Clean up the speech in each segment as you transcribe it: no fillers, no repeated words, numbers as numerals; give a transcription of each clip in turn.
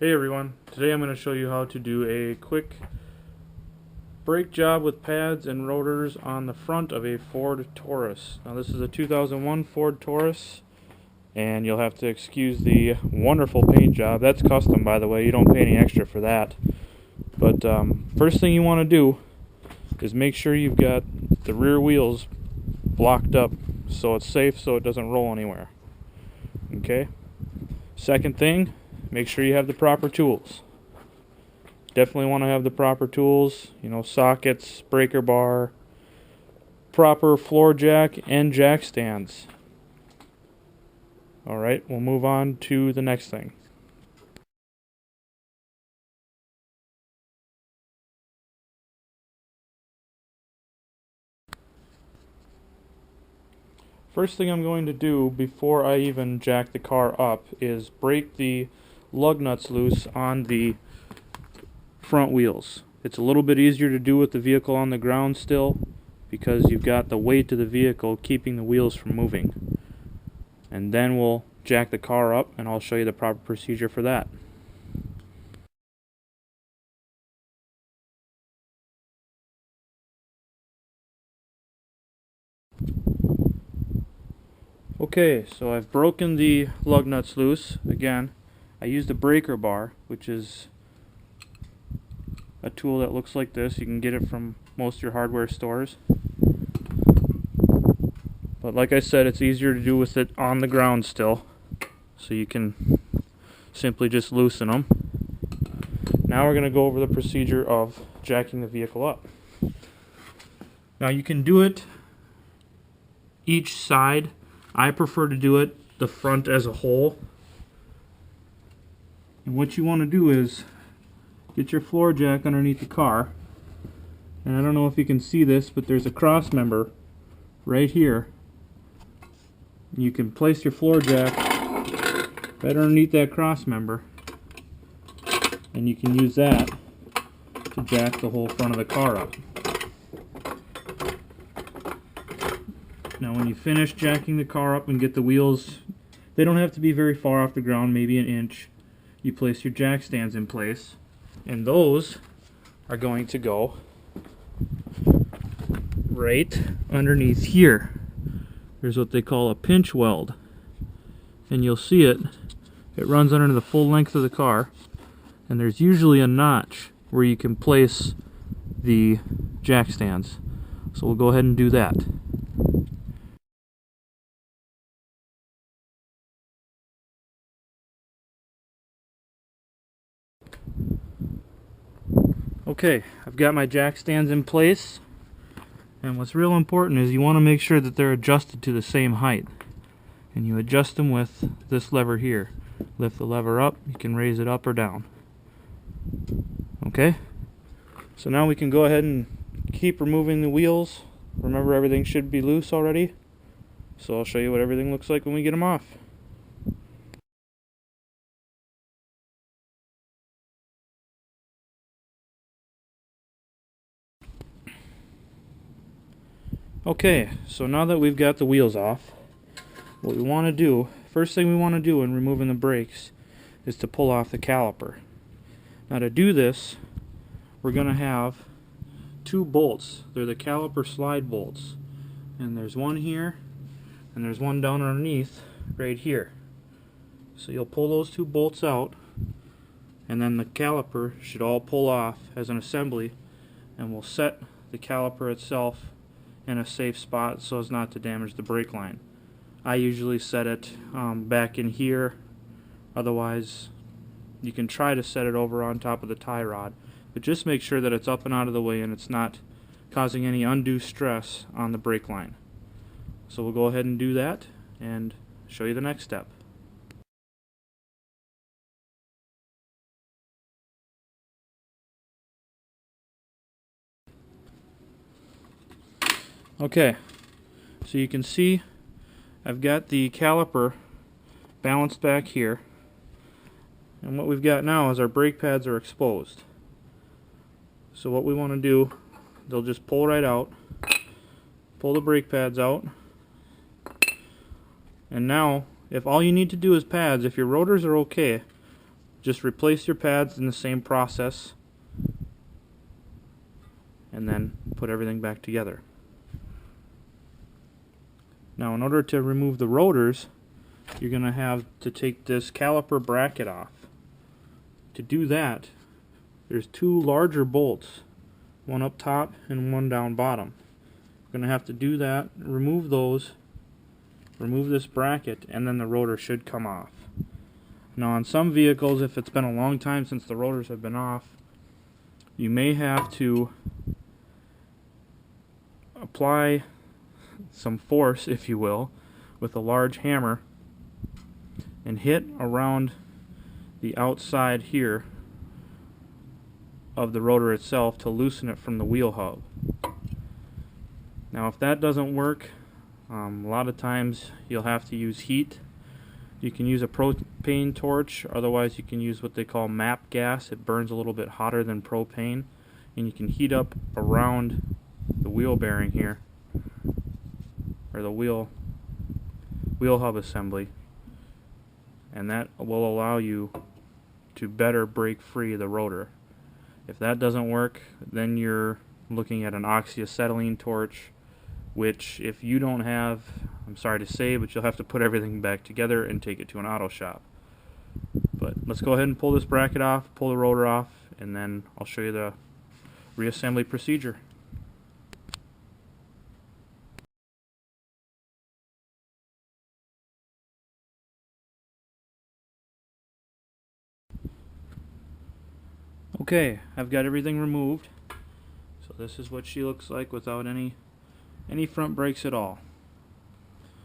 Hey everyone, today I'm going to show you how to do a quick brake job with pads and rotors on the front of a Ford Taurus. Now this is a 2001 Ford Taurus, and you'll have to excuse the wonderful paint job. That's custom, by the way, you don't pay any extra for that. But first thing you want to do is make sure you've got the rear wheels blocked up so it's safe, so it doesn't roll anywhere. Okay? Second thing, make sure you have the proper tools. Definitely want to have the proper tools, sockets, breaker bar, proper floor jack, and jack stands. Alright, we'll move on to the next thing. First thing I'm going to do before I even jack the car up is break the lug nuts loose on the front wheels. It's a little bit easier to do with the vehicle on the ground still, because you've got the weight of the vehicle keeping the wheels from moving. And then we'll jack the car up and I'll show you the proper procedure for that. Okay, so I've broken the lug nuts loose. Again, I used a breaker bar, which is a tool that looks like this. You can get it from most of your hardware stores. But like I said, it's easier to do with it on the ground still. So you can simply just loosen them. Now we're going to go over the procedure of jacking the vehicle up. Now you can do it each side. I prefer to do it the front as a whole. And what you want to do is get your floor jack underneath the car. And I don't know if you can see this, but there's a cross member right here. You can place your floor jack right underneath that cross member, and you can use that to jack the whole front of the car up. Now when you finish jacking the car up and get the wheels, they don't have to be very far off the ground, maybe an inch. You place your jack stands in place, and those are going to go right underneath here. There's what they call a pinch weld, and you'll see it runs under the full length of the car, and there's usually a notch where you can place the jack stands. So we'll go ahead and do that. Okay, I've got my jack stands in place, and what's real important is you want to make sure that they're adjusted to the same height, and you adjust them with this lever here. Lift the lever up, you can raise it up or down. Okay, so now we can go ahead and keep removing the wheels. Remember, everything should be loose already, so I'll show you what everything looks like when we get them off. Okay, so now that we've got the wheels off, what we want to do, first thing we want to do when removing the brakes is to pull off the caliper. Now to do this, we're going to have two bolts. They're the caliper slide bolts. And there's one here, and there's one down underneath right here. So you'll pull those two bolts out, and then the caliper should all pull off as an assembly, and we'll set the caliper itself in a safe spot so as not to damage the brake line. I usually set it back in here. Otherwise, you can try to set it over on top of the tie rod, but just make sure that it's up and out of the way and it's not causing any undue stress on the brake line. So we'll go ahead and do that and show you the next step. Okay, so you can see I've got the caliper balanced back here, and what we've got now is our brake pads are exposed. So what we want to do, they'll just pull right out, pull the brake pads out, and now if all you need to do is pads, if your rotors are okay, just replace your pads in the same process and then put everything back together. Now, in order to remove the rotors, you're going to have to take this caliper bracket off. To do that, there's two larger bolts, one up top and one down bottom. You're going to have to do that, remove those, remove this bracket, and then the rotor should come off. Now, on some vehicles, if it's been a long time since the rotors have been off, you may have to apply some force, if you will, with a large hammer and hit around the outside here of the rotor itself to loosen it from the wheel hub. Now, if that doesn't work, a lot of times you'll have to use heat. You can use a propane torch, otherwise you can use what they call MAP gas. It burns a little bit hotter than propane, and you can heat up around the wheel bearing here, or the wheel hub assembly, and that will allow you to better break free the rotor. If that doesn't work, then you're looking at an oxyacetylene torch, which if you don't have, I'm sorry to say, but you'll have to put everything back together and take it to an auto shop. But let's go ahead and pull this bracket off, pull the rotor off, and then I'll show you the reassembly procedure. Okay, I've got everything removed. So this is what she looks like without any front brakes at all.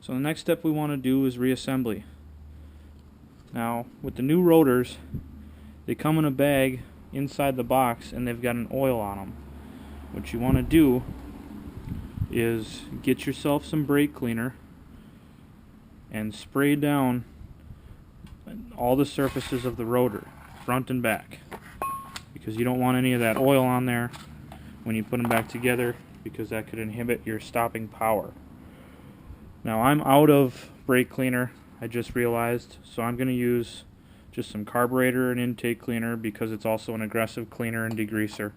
So the next step we want to do is reassembly. Now, with the new rotors, they come in a bag inside the box and they've got an oil on them. What you want to do is get yourself some brake cleaner and spray down all the surfaces of the rotor, front and back, because you don't want any of that oil on there when you put them back together, because that could inhibit your stopping power. Now, I'm out of brake cleaner, I just realized, so I'm going to use just some carburetor and intake cleaner because it's also an aggressive cleaner and degreaser.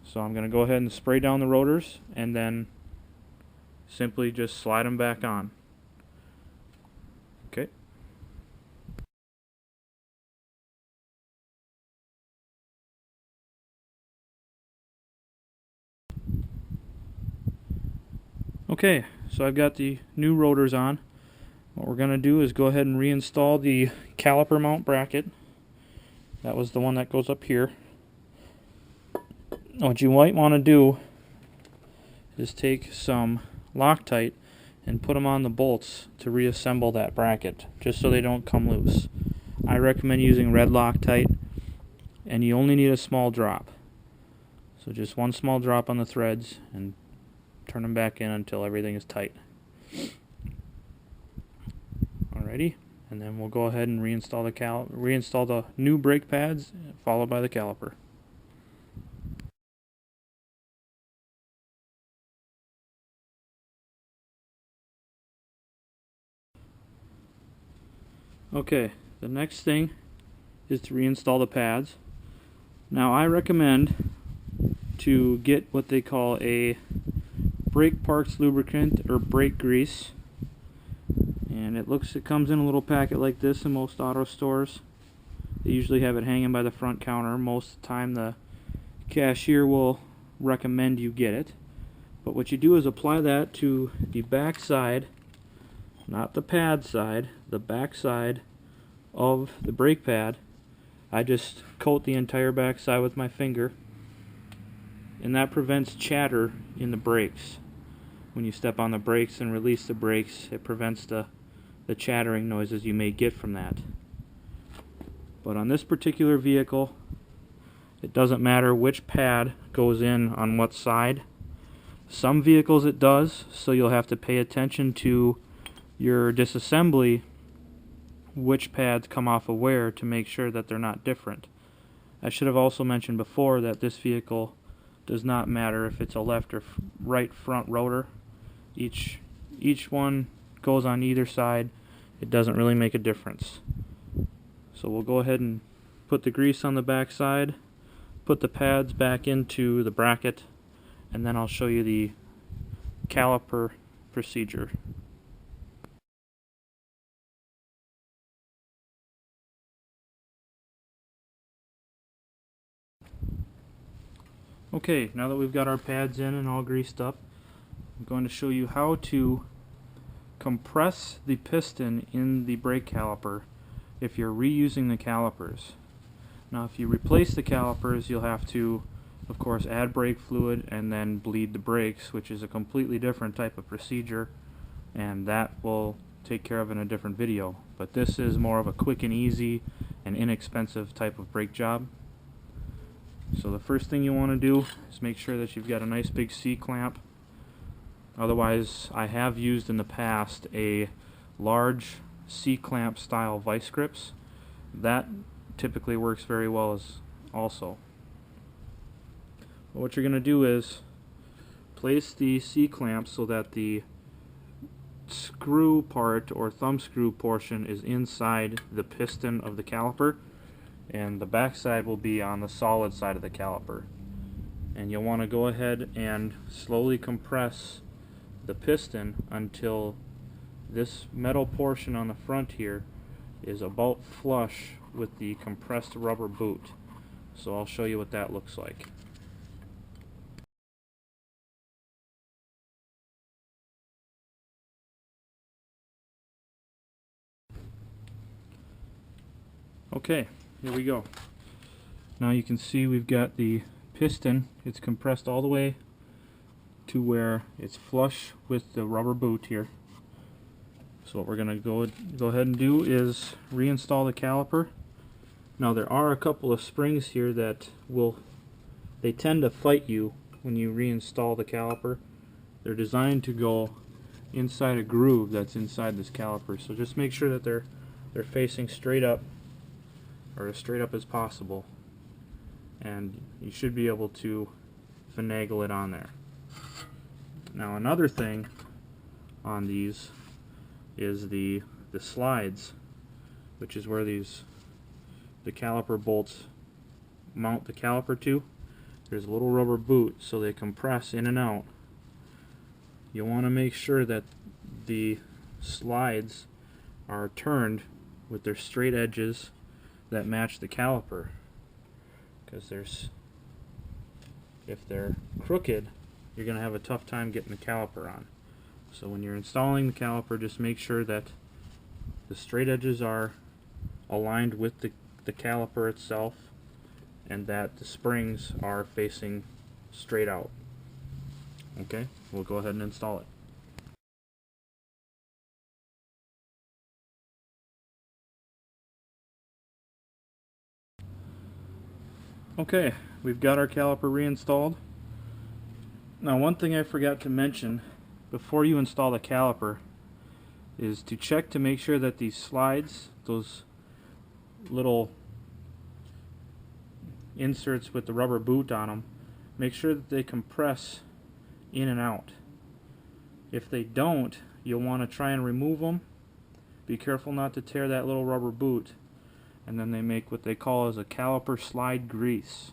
So I'm going to go ahead and spray down the rotors and then simply just slide them back on. Okay. Okay, so I've got the new rotors on. What we're going to do is go ahead and reinstall the caliper mount bracket. That was the one that goes up here. What you might want to do is take some Loctite and put them on the bolts to reassemble that bracket, just so they don't come loose. I recommend using red Loctite, and you only need a small drop. So just one small drop on the threads and turn them back in until everything is tight. Alrighty, and then we'll go ahead and reinstall the new brake pads, followed by the caliper. Okay, the next thing is to reinstall the pads. Now, I recommend to get what they call a brake parts lubricant or brake grease, and it comes in a little packet like this in most auto stores. They usually have it hanging by the front counter. Most of the time the cashier will recommend you get it. But what you do is apply that to the back side, not the pad side, the back side of the brake pad. I just coat the entire back side with my finger, and that prevents chatter in the brakes. When you step on the brakes and release the brakes, it prevents the chattering noises you may get from that. But on this particular vehicle, it doesn't matter which pad goes in on what side. Some vehicles it does, so you'll have to pay attention to your disassembly, which pads come off of where, to make sure that they're not different. I should have also mentioned before that this vehicle does not matter if it's a left or right front rotor. Each one goes on either side. It doesn't really make a difference. So we'll go ahead and put the grease on the back side, put the pads back into the bracket, and then I'll show you the caliper procedure. Okay, now that we've got our pads in and all greased up, I'm going to show you how to compress the piston in the brake caliper if you're reusing the calipers. Now if you replace the calipers, you'll have to, of course, add brake fluid and then bleed the brakes, which is a completely different type of procedure, and that we'll take care of in a different video. But this is more of a quick and easy and inexpensive type of brake job. So the first thing you want to do is make sure that you've got a nice big C-clamp. Otherwise, I have used in the past a large C-clamp style vice grips. That typically works very well as also. But what you're going to do is place the C-clamp so that the screw part or thumb screw portion is inside the piston of the caliper, and the back side will be on the solid side of the caliper. And you'll want to go ahead and slowly compress the piston until this metal portion on the front here is about flush with the compressed rubber boot. So I'll show you what that looks like. Okay, here we go. Now you can see we've got the piston. It's compressed all the way to where it's flush with the rubber boot here. So what we're going to go ahead and do is reinstall the caliper. Now there are a couple of springs here that they tend to fight you when you reinstall the caliper. They're designed to go inside a groove that's inside this caliper. So just make sure that they're facing straight up, or as straight up as possible, and you should be able to finagle it on there. Now another thing on these is the slides, which is where the caliper bolts mount the caliper to. There's a little rubber boot so they compress in and out. You want to make sure that the slides are turned with their straight edges that match the caliper, because if they're crooked, you're going to have a tough time getting the caliper on. So when you're installing the caliper, just make sure that the straight edges are aligned with the caliper itself, and that the springs are facing straight out. Okay, we'll go ahead and install it. Okay, we've got our caliper reinstalled. Now one thing I forgot to mention before you install the caliper is to check to make sure that these slides, those little inserts with the rubber boot on them, make sure that they compress in and out. If they don't, you'll want to try and remove them. Be careful not to tear that little rubber boot, and then they make what they call as a caliper slide grease.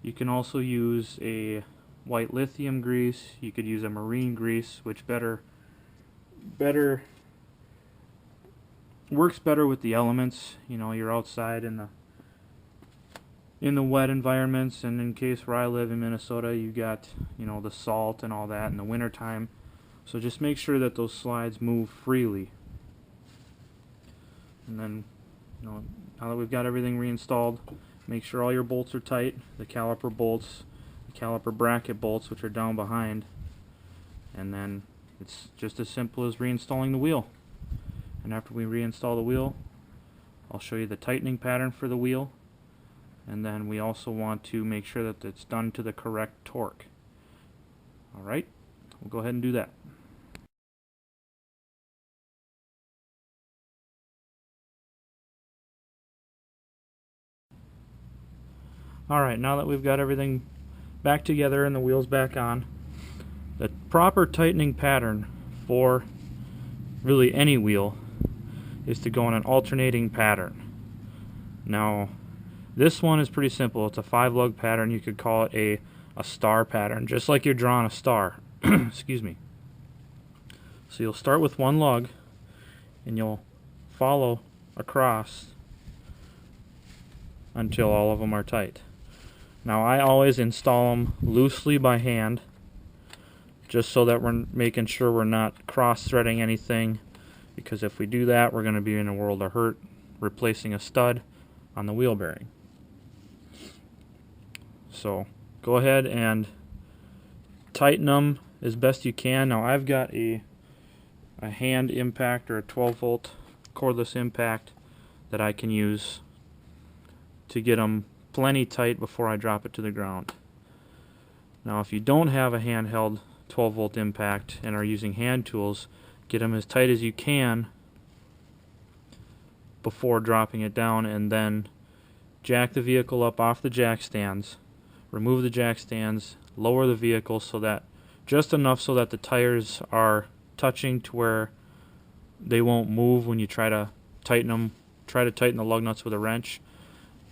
You can also use a white lithium grease. You could use a marine grease, which works better with the elements. You know, you're outside in the wet environments, and in case where I live in Minnesota, you got, you know, the salt and all that in the winter time. So just make sure that those slides move freely. And then, you know, now that we've got everything reinstalled, make sure all your bolts are tight. The caliper bolts, the caliper bracket bolts, which are down behind. And then it's just as simple as reinstalling the wheel. And after we reinstall the wheel, I'll show you the tightening pattern for the wheel. And then we also want to make sure that it's done to the correct torque. Alright, we'll go ahead and do that. Alright, now that we've got everything back together and the wheels back on, the proper tightening pattern for really any wheel is to go in an alternating pattern. Now this one is pretty simple. It's a 5-lug pattern. You could call it a star pattern, just like you're drawing a star. Excuse me. So you'll start with one lug and you'll follow across until all of them are tight. Now I always install them loosely by hand, just so that we're making sure we're not cross-threading anything, because if we do that, we're going to be in a world of hurt replacing a stud on the wheel bearing. So go ahead and tighten them as best you can. Now I've got a hand impact or a 12-volt cordless impact that I can use to get them plenty tight before I drop it to the ground. Now if you don't have a handheld 12-volt impact and are using hand tools, get them as tight as you can before dropping it down, and then jack the vehicle up off the jack stands, remove the jack stands, lower the vehicle so that just enough so that the tires are touching to where they won't move when you try to tighten them. Try to tighten the lug nuts with a wrench,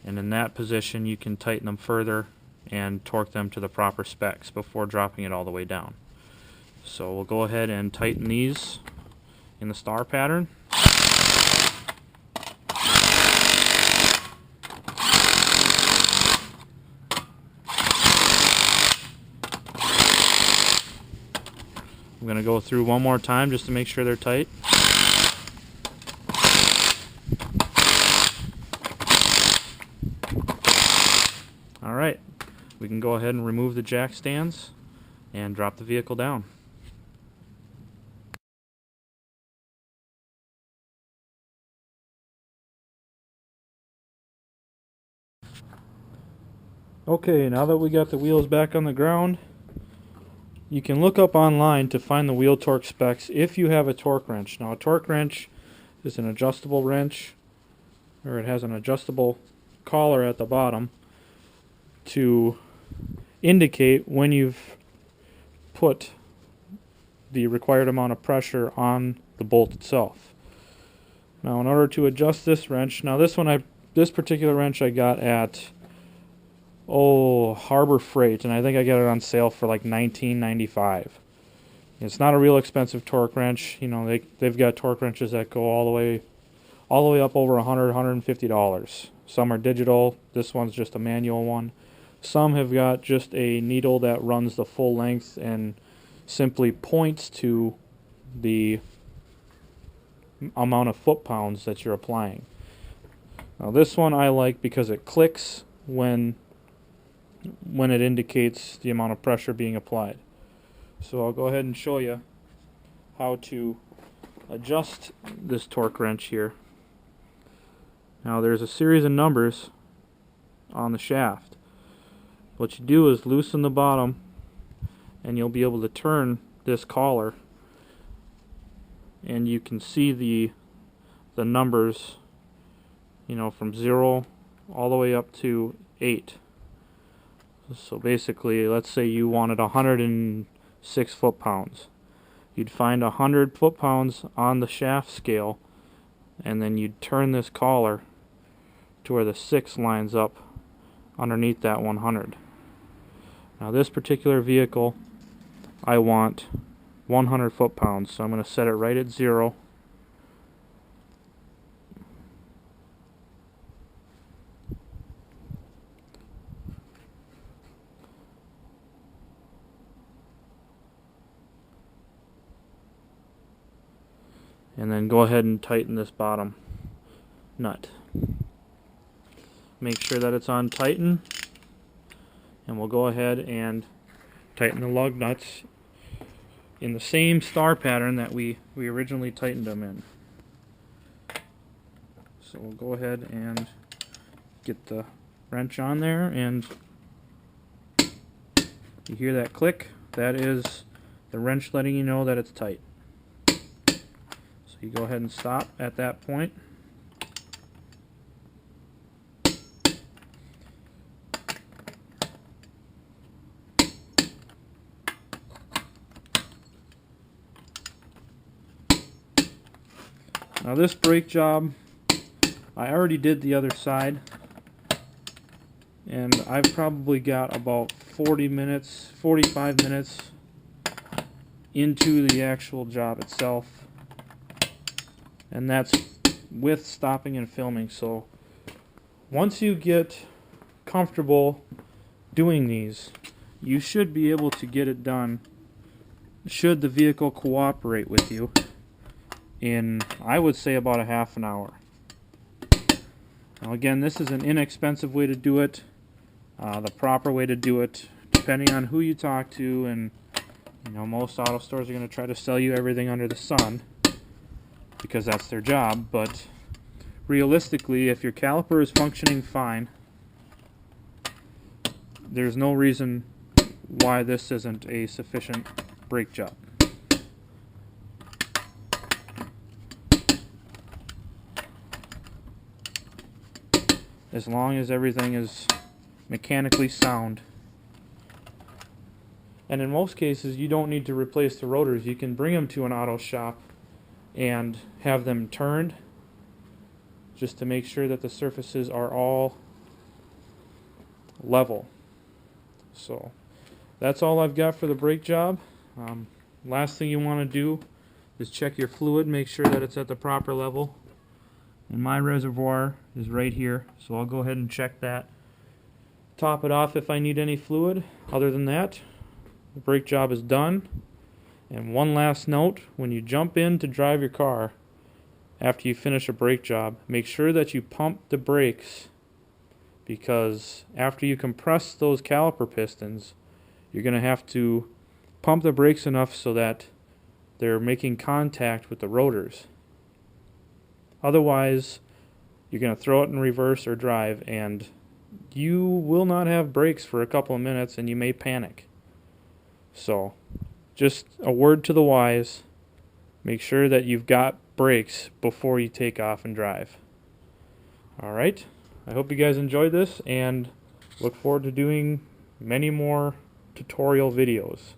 and in that position you can tighten them further and torque them to the proper specs before dropping it all the way down. So we'll go ahead and tighten these in the star pattern. I'm going to go through one more time just to make sure they're tight. Alright, we can go ahead and remove the jack stands and drop the vehicle down. Okay, now that we got the wheels back on the ground, you can look up online to find the wheel torque specs if you have a torque wrench. Now a torque wrench is an adjustable wrench, or it has an adjustable collar at the bottom to indicate when you've put the required amount of pressure on the bolt itself. Now in order to adjust this wrench, now this particular wrench I got at Harbor Freight, and I think I got it on sale for like $19.95. It's not a real expensive torque wrench. You know, they've got torque wrenches that go all the way up over $150. Some are digital. This one's just a manual one. Some have got just a needle that runs the full length and simply points to the amount of foot-pounds that you're applying. Now this one I like because it clicks when it indicates the amount of pressure being applied. So I'll go ahead and show you how to adjust this torque wrench here. Now there's a series of numbers on the shaft. What you do is loosen the bottom and you'll be able to turn this collar, and you can see the numbers, you know, from 0 all the way up to 8. So basically, let's say you wanted 106 foot-pounds. You'd find 100 foot-pounds on the shaft scale, and then you'd turn this collar to where the 6 lines up underneath that 100. Now this particular vehicle, I want 100 foot-pounds, so I'm going to set it right at 0. And then go ahead and tighten this bottom nut. Make sure that it's on tighten, and we'll go ahead and tighten the lug nuts in the same star pattern that we originally tightened them in. So we'll go ahead and get the wrench on there, and you hear that click? That is the wrench letting you know that it's tight. So you go ahead and stop at that point. Now this brake job I already did the other side, and I've probably got about 40 minutes, 45 minutes into the actual job itself, and that's with stopping and filming. So once you get comfortable doing these, you should be able to get it done, should the vehicle cooperate with you, in, I would say, about a half an hour. Now again, this is an inexpensive way to do it. The proper way to do it, depending on who you talk to, and you know, most auto stores are going to try to sell you everything under the sun because that's their job, but realistically, if your caliper is functioning fine, there's no reason why this isn't a sufficient brake job. As long as everything is mechanically sound. And in most cases, you don't need to replace the rotors. You can bring them to an auto shop and have them turned just to make sure that the surfaces are all level. So that's all I've got for the brake job. Last thing you want to do is check your fluid, make sure that it's at the proper level. And my reservoir is right here, so I'll go ahead and check that. Top it off if I need any fluid. Other than that, the brake job is done. And one last note, when you jump in to drive your car after you finish a brake job, make sure that you pump the brakes, because after you compress those caliper pistons, you're going to have to pump the brakes enough so that they're making contact with the rotors. Otherwise, you're going to throw it in reverse or drive, and you will not have brakes for a couple of minutes, and you may panic. So, just a word to the wise, make sure that you've got brakes before you take off and drive. Alright, I hope you guys enjoyed this, and look forward to doing many more tutorial videos.